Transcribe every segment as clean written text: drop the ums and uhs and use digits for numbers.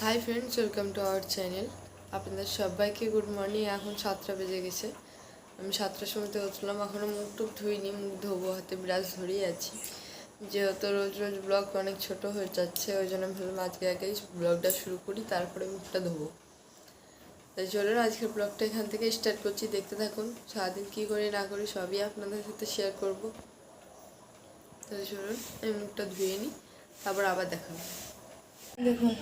Hi friends, welcome to our channel. আপনাদের সবাইকে good morning. এখন 7টা বেজে গেছে। আমি 7টার সময়তে উঠলাম, এখনও মুখ টুক ধুইনি, মুখ ধোবো, হাতে ব্রাশ ধরিয়ে আছি। যেহেতু রোজ রোজ ব্লগ অনেক ছোট হয়ে যাচ্ছে, ওই জন্য ভাবলাম আজকে আগেই ব্লগটা শুরু করি, তারপরে মুখটা ধোবো। তাই চলুন আজকের ব্লগটা এখান থেকে স্টার্ট করছি, দেখতে থাকুন। সারাদিন কী করি না করি সবই আপনাদের সাথে শেয়ার করব। তাই চলুন আমি মুখটা ধুয়ে নিই, তারপর আবার দেখাবো। দেখুন,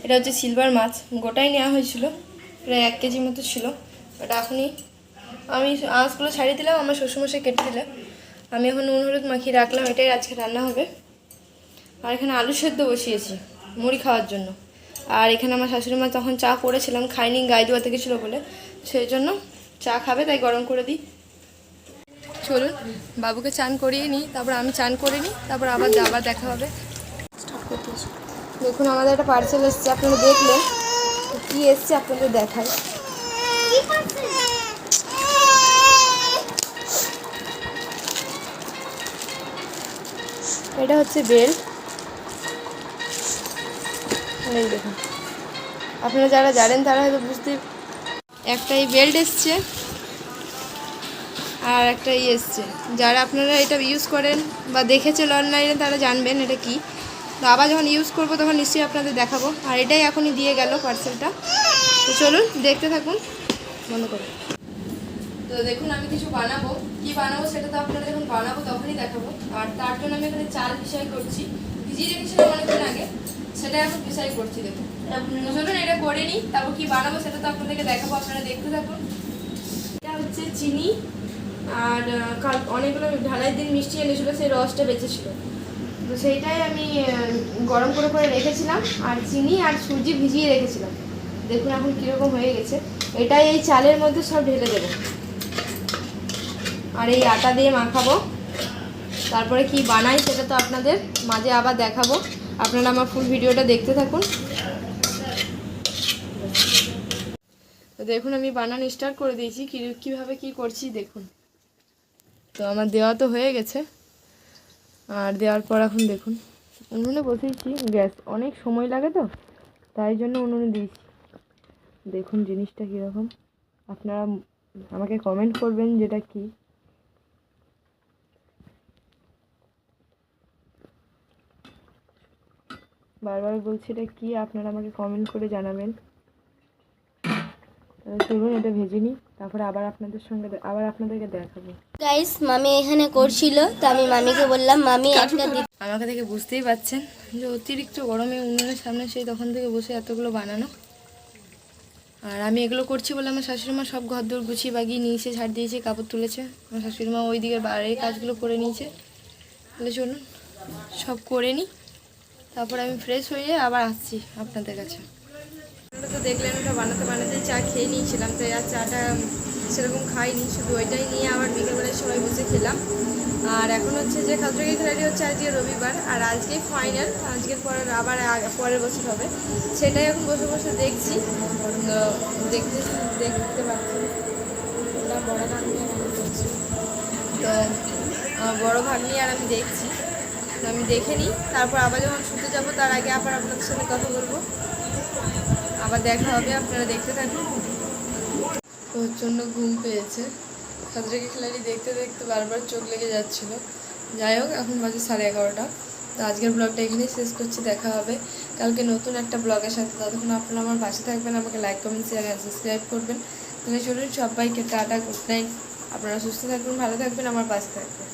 এটা হচ্ছে সিলভার মাছ, গোটাই নেওয়া হয়েছিল, প্রায় 1 কেজি মতো ছিল। ওটা এখনই আমি আঁশগুলো ছাড়িয়ে দিলাম, আমার শ্বশুরমশাই কেটে দিলে। আমি এখন নুন হলুদ মাখিয়ে রাখলাম, এটাই আজকে রান্না হবে। আর এখানে আলু সেদ্ধ বসিয়েছি মুড়ি খাওয়ার জন্য। আর এখানে আমার শাশুড়ি মা তখন চা করেছিলাম, খাইনি, গায়ে ধোয়াতে গেছিলো বলে, সেই জন্য চা খাবে, তাই গরম করে দিই। চলুন বাবুকে চান করিয়ে নিই, তারপর আমি চান করে নিই, তারপর আবার দেখা হবে। দেখুন আমাদের একটা পার্সেল এসছে, আপনারা দেখলেন কি এসছে, আপনাদের দেখাই। এটা হচ্ছে বেল্ট। এই দেখুন, আপনারা যারা জানেন তারা হয়তো বুঝতে। একটা এই বেল্ট এসছে আর একটা এসছে। যারা আপনারা এটা ইউজ করেন বা দেখেছেন অনলাইনে তারা জানবেন এটা কি। তো আবার যখন ইউজ করবো তখন নিশ্চয়ই আপনাদের দেখাবো। আর এটাই এখনই দিয়ে গেল পার্সেলটা। তো চলুন দেখতে থাকুন, বন্ধ করুন। তো দেখুন আমি কিছু বানাবো, কি বানাবো সেটা তো আপনাদের যখন বানাবো তখনই দেখাবো। আর তার জন্য আমি এখানে চাল পিসাই করছি, ভিজিয়ে রেখেছিলাম অনেকদিন আগে, সেটা এখন পিসাই করছি। দেখুন চলুন এটা করে নিই, তারপর কি বানাবো সেটা তো আপনাদেরকে দেখাবো, আপনারা দেখতে থাকুন। এটা হচ্ছে চিনি, আর কাল অনেকগুলো ঢালাই দিন মিষ্টি এনেছিলো, সেই রসটা বেঁচেছিল, তো সেইটাই আমি গরম করে করে রেখেছিলাম। আর চিনি আর সুজি ভিজিয়ে রেখেছিলাম। দেখুন এখন কীরকম হয়ে গেছে। এটাই এই চালের মধ্যে সব ঢেলে দেবো, আর এই আটা দিয়ে মাখাবো। তারপরে কি বানাই সেটা তো আপনাদের মাঝে আবার দেখাবো, আপনারা আমার ফুল ভিডিওটা দেখতে থাকুন। তো দেখুন আমি বানানো স্টার্ট করে দিয়েছি, কীভাবে কি করছি দেখুন। তো আমার দেওয়া তো হয়ে গেছে, আর দেওয়ার পর এখন দেখুন উনুনে বসিয়েছি। গ্যাস অনেক সময় লাগে তো, তাই জন্য উনুনে দিয়েছি। দেখুন জিনিসটা কীরকম, আপনারা আমাকে কমেন্ট করবেন যেটা কি। বারবার বলছি এটা কি, আপনারা আমাকে কমেন্ট করে জানাবেন। চলুন এটা ভেজে নিই, তারপরে আবার আপনাদেরকে দেখাবো। গাইস, মামি এখানে করছিল, তো আমি মামিকে বললাম মামি একটা আমাকে দেখে বুঝতেই পাচ্ছেন যে অতিরিক্ত গরমে উনুনের সামনে সেই তখন থেকে বসে এতগুলো বানানো। আর আমি এগুলো করছি বলে আমার শাশুড়ি মা সব ঘর দৌড় গুছিয়ে বাগিয়ে নিয়েছে, ঝাড় দিয়েছে, কাপড় তুলেছে। আমার শাশুড়ি মা ওই দিকের বাইরের কাজগুলো করে নিয়েছে। তাহলে চলুন সব করে নিই, তারপর আমি ফ্রেশ হয়ে আবার আসছি আপনাদের কাছে। তো দেখলেন ওটা বানাতে বানাতে চা খেয়ে নিয়েছিলাম, তো আর চাটা সেরকম খাইনি, শুধু ওইটাই নিয়ে আবার বিকেলবেলায় সবাই বসে খেলাম। আর এখন হচ্ছে যে খাদ্রকে খেলাটি হচ্ছে আজকে রবিবার, আর আজকেই ফাইনাল, আজকের পর আবার পরের বছর হবে, সেটাই এখন বসে বসে দেখছি। দেখতে পাচ্ছি বড় ভাগ্নি আর আমি দেখছি। তো বড় ভাগ্নি আর আমি দেখছি, তো আমি দেখে নিই, তারপর আবার যখন শুতে যাবো তার আগে আবার আপনাদের সাথে কথা বলবো, আবার দেখা হবে, আপনারা দেখতে থাকুন। প্রচণ্ড ঘুম পেয়েছে, খাদ্রকে খেলাটি দেখতে দেখতে বারবার চোখ লেগে যাচ্ছিলো। যাই হোক, এখন বাজে 11:30। তো আজকের ব্লগটা এখানেই শেষ করছি, দেখা হবে কালকে নতুন একটা ব্লগের সাথে। ততক্ষণ আপনারা আমার পাশে থাকবেন, আমাকে লাইক কমেন্ট শেয়ার আর সাবস্ক্রাইব করবেন। তাহলে চলুন সবাইকে টাটা, গুড নাইট। আপনারা সুস্থ থাকবেন, ভালো থাকবেন, আমার পাশে থাকবেন।